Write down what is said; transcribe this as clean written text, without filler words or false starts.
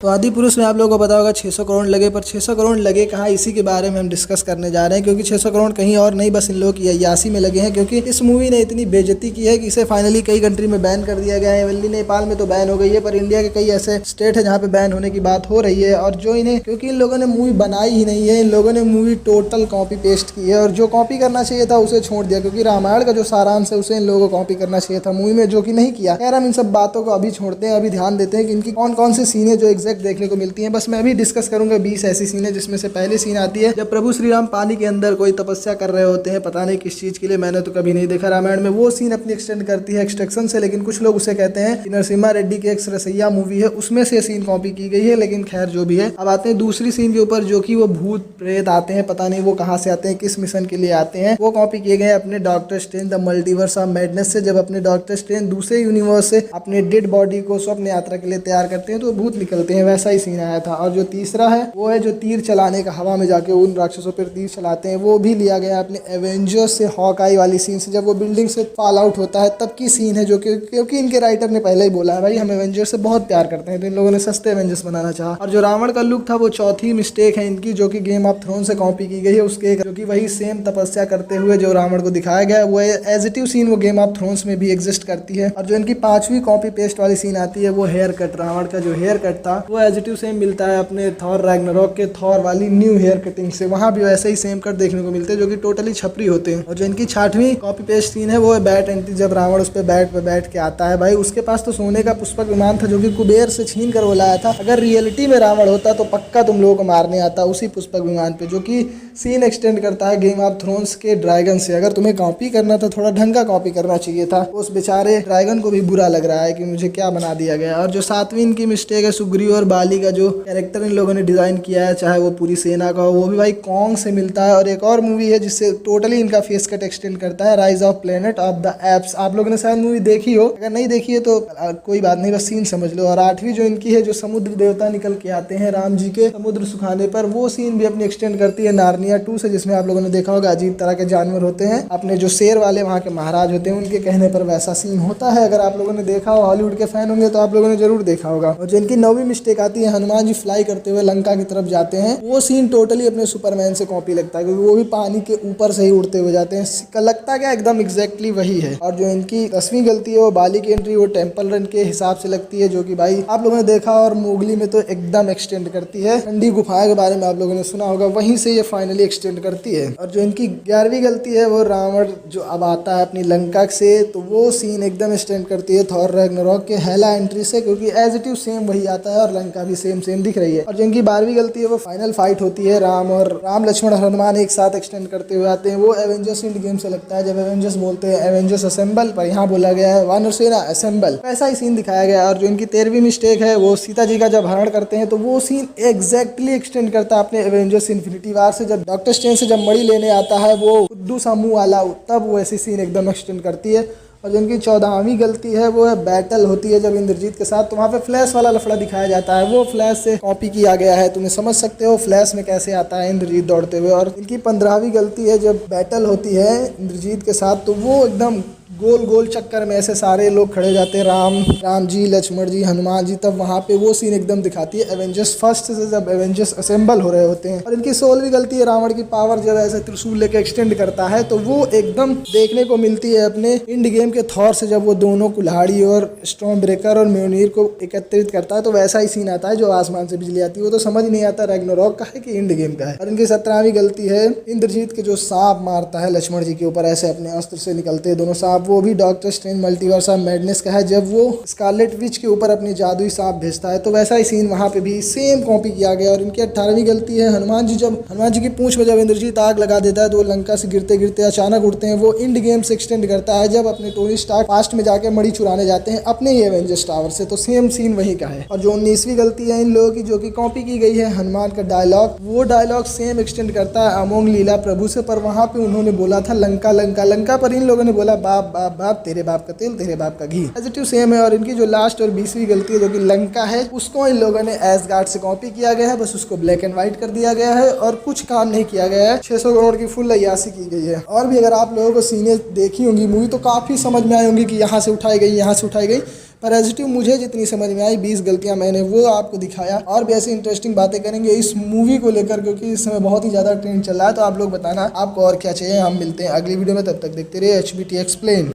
तो आदि पुरुष में आप लोगों को पता होगा 600 करोड़ लगे, पर 600 करोड़ लगे कहाँ, इसी के बारे में हम डिस्कस करने जा रहे हैं। क्योंकि 600 करोड़ कहीं और नहीं, बस इन लोगों की अय्यासी में लगे हैं। क्योंकि इस मूवी ने इतनी बेइज्जती की है कि इसे फाइनली कई कंट्री में बैन कर दिया गया है। वल्ली नेपाल में तो बैन हो गई है, पर इंडिया के कई ऐसे स्टेट है जहाँ पे बैन होने की बात हो रही है। और जो इन्हें, क्योंकि इन लोगों ने मूवी बनाई ही नहीं है, इन लोगों ने मूवी टोटल कॉपी पेस्ट की है। और जो कॉपी करना चाहिए था उसे छोड़ दिया, क्योंकि रामायण का जो सारांश है उसे इन लोगों को कॉपी करना चाहिए था मूवी में, जो कि नहीं किया। खैर, हम इन सब बातों को अभी छोड़ते हैं, अभी ध्यान देते हैं कि इनकी कौन कौन सी सीन है जो एग्जैक्ट देखने को मिलती है। बस मैं अभी डिस्कस करूंगा 20 ऐसी सीन है, जिसमें से पहली सीन आती है जब प्रभु श्री राम पानी के अंदर कोई तपस्या कर रहे होते हैं, पता नहीं किस चीज के लिए, मैंने तो कभी नहीं देखा रामायण में। वो सीन अपनी एक्सटेंड करती है एक्सट्रैक्शन से, लेकिन कुछ लोग उसे कहते हैं कि नरसिम्हा रेड्डी की एक रसैया मूवी है, उसमें से सीन कॉपी की गई है। लेकिन खैर जो भी है, अब आते हैं दूसरी सीन के ऊपर, जो कि वो भूत प्रेत आते हैं, पता नहीं वो कहाँ से आते हैं, किस मिशन के लिए आते हैं। वो कॉपी किए गए अपने doctor strange the multiverse of madness से। जब अपने डॉक्टर स्ट्रेंज दूसरे यूनिवर्स से अपने डेड बॉडी को स्वप्न यात्रा के लिए तैयार करते हैं तो भूत निकलते हैं, वैसा ही सीन आया था। और जो तीसरा है वो है जो तीर चलाने का, हवा में जाके उन राक्षसों पर तीर चलाते हैं, वो भी लिया गया अपने एवेंजर्स से हॉकाई वाली सीन से, जब वो बिल्डिंग से फॉल आउट होता है तब की सीन है। जो क्योंकि इनके राइटर ने पहले ही बोला है भाई हम एवेंजर्स से बहुत प्यार करते हैं, तो इन लोगों ने सस्ते एवेंजर्स बनाना चाहा। और जो रावण का लुक था वो चौथी मिस्टेक है इनकी, जो कि गेम ऑफ थ्रोन से कॉपी की गई है उसके, जो कि वही सेम तपस्या करते हुए जो रावण को दिखाया गया है वो एज इट इज सीन वो गेम ऑफ थ्रोन्स में भी एग्जिस्ट करती है। और जो इनकी पांचवी कॉपी पेस्ट वाली सीन आती है वो हेयर कट, रावण का जो हेयर कट था वो एज इट इज सेम मिलता है अपने थॉर रैग्नारोक के थॉर वाली न्यू हेयर कटिंग से, वहां भी वैसे ही सेम कट देखने को मिलते हैं, जो कि टोटली छपरी होते हैं। और जो इनकी छठवीं कॉपी पेस्ट सीन है वो है बैट एंट्री, जब रावण उस पे बैठ के आता है। भाई उसके पास तो सोने का पुष्पक विमान था जो कि कुबेर से छीन कर वो लाया था। अगर रियलिटी में रावण होता तो पक्का तुम लोगों को मारने आता उसी पुष्पक विमान पे, जो कि सीन एक्सटेंड करता है गेम ऑफ थ्रोन्स के ड्रैगन से। अगर तुम्हें कॉपी करना था थोड़ा ढंग का कॉपी करना चाहिए था। उस बेचारे ड्रैगन को भी बुरा लग रहा है कि मुझे क्या बना दिया गया। और जो सातवीं इनकी मिस्टेक है, सुग्रीव और बाली का जो कैरेक्टर इन लोगों ने डिजाइन किया है, चाहे वो पूरी सेना का हो, वो भी भाई कॉन्ग से मिलता है। और एक और मूवी है जिससे टोटली इनका फेस कट एक्सटेंड करता है, rise of planet of the apps. आप लोगों ने शायद मूवी देखी हो, अगर नहीं देखी है तो कोई बात नहीं, बस सीन समझ लो। और आठवीं जो इनकी है, जो समुद्र देवता निकल के आते हैं राम जी के समुद्र सुखाने पर, वो सीन भी अपनी एक्सटेंड करती है नार्निया 2 से, जिसमें आप लोगों ने देखा होगा अजीब तरह के जानवर होते हैं, अपने जो शेर वाले वहाँ के महाराज होते हैं उनके कहने पर वैसा सीन होता है। अगर आप लोगों ने देखा हो, हॉलीवुड के फैन होंगे तो आप लोगों ने जरूर देखा होगा। और जो इनकी 9वीं मिस्टेक आती है, हनुमान जी फ्लाई करते हुए लंका की तरफ जाते हैं, वो सीन टोटली अपने सुपरमैन से कॉपी लगता है, क्योंकि वो भी पानी के ऊपर से ही उड़ते हुए जाते हैं। लगता क्या एकदम एग्जैक्टली वही है। और जो इनकी 10वीं गलती है वो बाली की एंट्री वो टेम्पल रन के हिसाब से लगती है, जो कि भाई आप लोगों ने देखा और मोगली में तो एकदम एक्सटेंड करती है। ठंडी गुफाएं के बारे में आप लोगों ने सुना होगा, वहीं से ये फाइनली एक्सटेंड करती है। और जो इनकी 11वीं गलती है वो रावण जो अब आता है अपनी लंका से, तो वो सीन एकदम एक्सटेंड करती है थॉर रैग्नारोक के हेला एंट्री से, क्योंकि एज इट इज सेम वही आता है और लंका भी सेम दिख रही है। और जो इनकी 12वीं गलती है वो फाइनल फाइट होती है, राम लक्ष्मण हनुमान एक साथ एक्सटेंड करते हुए आते हैं। वो एवेंजर्स इंड गेम से लगता है, जब एवेंजर्स बोलते हैं एवेंजर्स असेंबल, पर यहाँ बोला गया है वानर सेना असेंबल, वैसा ही सीन दिखाया गया है। और जो इनकी 13वीं मिस्टेक है वो सीता जी का जब हरण करते हैं, तो वो सीन एग्जैक्टली एक्सटेंड करता है अपने एवेंजर्स इन्फिनिटी वार से, जब डॉक्टर स्ट्रेंज से जब मणि लेने आता है वो उद्दू सा मुंह वाला, तब वो ऐसी सीन एकदम एक्सटेंड करती है। और जो इनकी 14वीं गलती है वो है बैटल होती है जब इंद्रजीत के साथ, तो वहाँ पे फ्लैश वाला लफड़ा दिखाया जाता है, वो फ्लैश से कॉपी किया गया है। तुम्हें समझ सकते हो फ्लैश में कैसे आता है इंद्रजीत दौड़ते हुए। और इनकी 15वीं गलती है जब बैटल होती है इंद्रजीत के साथ, तो वो एकदम गोल गोल चक्कर में ऐसे सारे लोग खड़े जाते हैं, राम जी, लक्ष्मण जी, हनुमान जी, तब वहाँ पे वो सीन एकदम दिखाती है एवेंजर्स फर्स्ट से जब एवेंजर्स असेंबल हो रहे होते हैं। और इनकी 16वीं गलती है रावण की पावर जब ऐसे त्रिशूल लेके एक्सटेंड करता है, तो वो एकदम देखने को मिलती है अपने इंड गेम के थॉर से, जब वो दोनों कुल्हाड़ी और स्टॉर्म ब्रेकर और म्योनीर को एकत्रित करता है, तो वैसा ही सीन आता है जो आसमान से बिजली आती है। वो तो समझ नहीं आता रैग्नारोक का है कि इंड गेम का है। और इनकी 17वीं गलती है इंद्रजीत के जो सांप मारता है लक्ष्मण जी के ऊपर, ऐसे अपने अस्त्र से निकलते हैं दोनों सांप, वो भी doctor strange multiverse of madness का है, जब वो स्कारलेट विच के ऊपर अपनी जादुई सांप भेजता है, तो वैसा ही सीन वहाँ पे भी सेम कॉपी किया गया। और इनकी 18वीं गलती है हनुमान जी की पूंछ में जब इंद्रजीत आग लगा देता है, तो वो लंका से गिरते गिरते अचानक उड़ते हैं, वो इंड गेम से एक्सटेंड करता है जब अपने टोनी स्टार्क पास्ट में जाके मणि चुराने जाते हैं अपने ही एवेंजर्स टावर से, तो सेम सीन वही का है। और जो 19वीं गलती है इन लोगों की, जो कि कॉपी की गई है हनुमान का डायलॉग, वो डायलॉग सेम एक्सटेंड करता है अमोंग लीला प्रभु से, पर वहाँ पे उन्होंने बोला था लंका लंका लंका, पर इन लोगों ने बोला बाप बाप बाप, तेरे बाप का तेल तेरे बाप का घी, एज इट इज सेम है। और इनकी जो लास्ट और 20वीं गलती है जो कि लंका है, उसको इन लोगों ने एसगार्ड से कॉपी किया गया है, बस उसको ब्लैक एंड व्हाइट कर दिया गया है और कुछ काम नहीं किया गया है। 600 करोड़ की फुल अय्यासी की गई है। और भी अगर आप लोगों को सीने देखी होंगी मूवी, तो काफी समझ में आई होंगी कि यहाँ से उठाई गई, यहाँ से उठाई गई, पॉजिटिव मुझे जितनी समझ में आई 20 गलतियां मैंने वो आपको दिखाया। और भी ऐसी इंटरेस्टिंग बातें करेंगे इस मूवी को लेकर, क्योंकि इस समय बहुत ही ज़्यादा ट्रेंड चल रहा है। तो आप लोग बताना आपको और क्या चाहिए। हम मिलते हैं अगली वीडियो में, तब तक देखते रहिए HBT एक्सप्लेन।